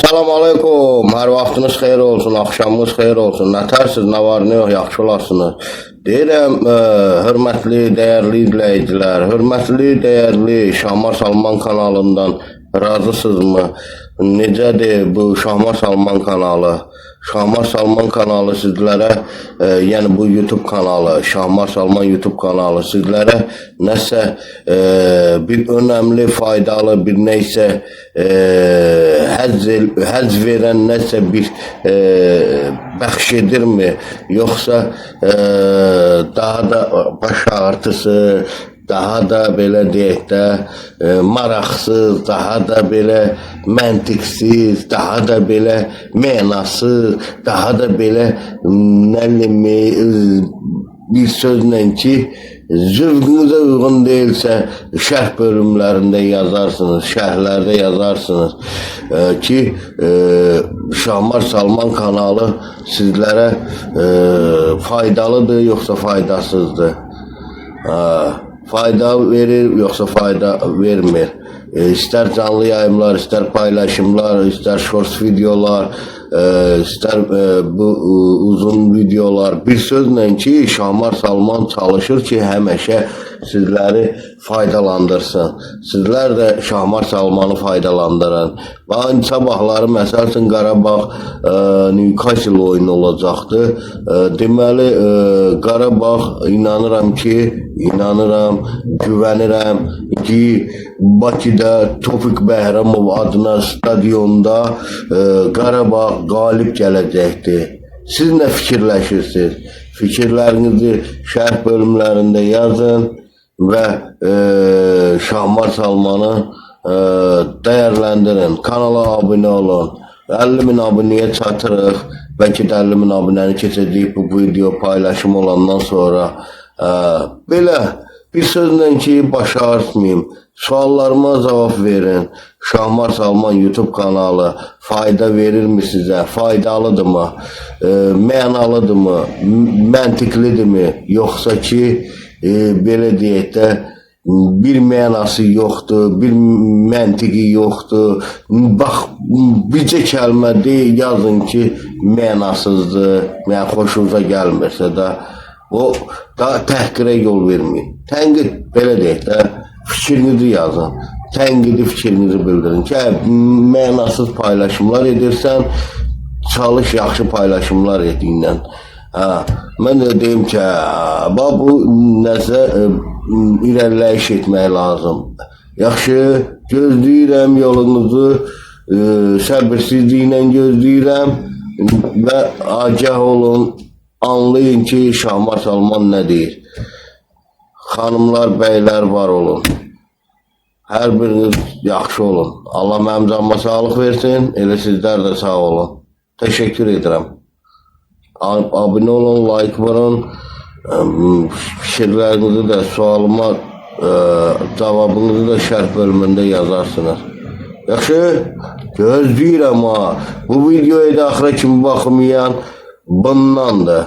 Salam aleykum. Hər vaxtınız xeyir olsun, axşamınız xeyir olsun. Nətərsiniz, nə var, nə yox, yaxşı olasınız. Deyirəm, hörmətli, dəyərli izləyicilər, hörmətli, dəyərli Şahmar Salman kanalından razısınızmı? Necədir bu Şahmar Salman kanalı? Şahmar Salman kanalı sizlərə, yəni bu YouTube kanalı, Şahmar Salman YouTube kanalı sizlərə nəsə bir önəmli, faydalı, bir neysə həzz verən nəsə bir bəxş edirmi? Yoxsa daha da baş ağrıtısı, daha da belə deyək də maraqsız, daha da belə məntiqsiz, daha da belə mənasız, daha da belə bir sözlə ki, zövqünüzə uyğun deyilsə şərh bölümlərində yazarsınız, şərhlərdə yazarsınız ki, Şahmar Salman kanalı sizlərə faydalıdır, yoxsa faydasızdır. Fayda verir, yoxsa fayda vermir. İstər canlı yayımlar, istər paylaşımlar, istər shorts videolar, istər bu uzun videolar. Bir sözlə ki, Şahmar Salman çalışır ki, həmişə sizləri faydalandırsın. Sizlər də Şahmar Salmanı faydalandırın. Bax, sabahları məsəl üçün Qarabağ Newcastle oyunu olacaqdı. Deməli, Qarabağ inanıram, güvənirəm ki, Bakıda Tofiq Bəhramov adına stadionda Qarabağ qalib gələcəkdir. Siz nə fikirləşirsiniz? Fikirlərinizi şərh bölümlərində yazın və Şahmar Salmanı dəyərləndirin. Kanala abunə olun. 50.000 abunəyə çatırıq. Bəlkə də 50.000 abunəni keçəcəyik bu video paylaşım olandan sonra. Belə bir sözlə ki, baş ağrıtmayayım. Suallarıma cavab verin. Şahmar Salman YouTube kanalı fayda verirmi sizə? Faydalıdırmı? Mənalıdırmı? Məntiqlidirmi? Yoxsa ki, belə deyək də, bir mənası yoxdur, bir məntiqi yoxdur. Bax, bircə kəlmə deyil, yazın ki, mənasızdır, xoşunuza gəlmirsə də, o da təhqirə yol verməyin. Tənqid, belə deyək də, fikrinizi yazın. Tənqidi fikrinizi bildirin ki, mənasız paylaşımlar edirsən, çalış yaxşı paylaşımlar edinlə. Mən də deyim ki, bu nəsə irəliləyiş etmək lazım. Yaxşı, gözləyirəm yolunuzu, səbirsizliklə gözləyirəm və agah olun, anlayın ki, Şahmar Salman nə deyir. Xanımlar, bəylər var olun. Hər biriniz yaxşı olun. Allah mənim canıma sağlıq versin, elə sizlər də sağ olun. Təşəkkür edirəm. Abunə olun, like vurun. Fikirlərinizi də, sualıma cavabınızı da şərh bölümündə yazarsınız. Yaxşı, gözləyirəm ha. Bu videoya da axıra kimi baxmayan bundandır.